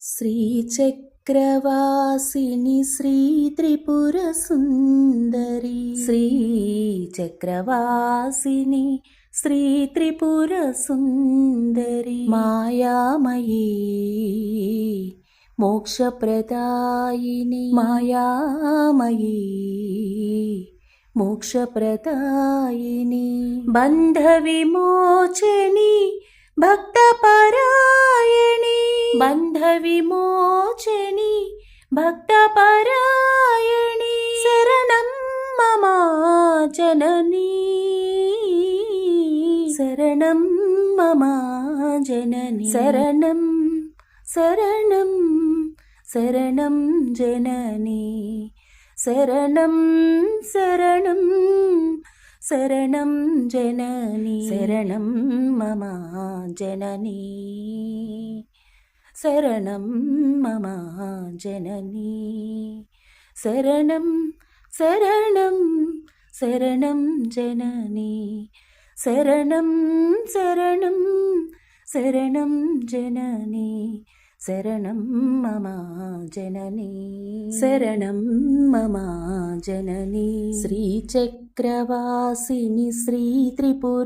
श्रीचक्रवासिनि श्रीत्रिपुरसुन्दरी श्रीचक्रवासिनि श्रीत्रिपुरसुन्दरी मायामयी मोक्षप्रदायिनी मायामयी मोक्षप्रदायिनी बन्धविमोचनी भक्तपरायणी बन्धविमोचनी भक्तपरायणी शरणं मम जननी शरणं मम जननी शरणं शरणं शरणं जननी शरणं शरणं शरणं जननी शरणं मम जननी शरणं मम जननी शरणं शरणं शरणं जननी शरणं शरणं शरणं जननी शरणं मम जननी शरणं मम जननी श्रीचक्रवासिनि श्रीत्रिपुरसुन्दरी।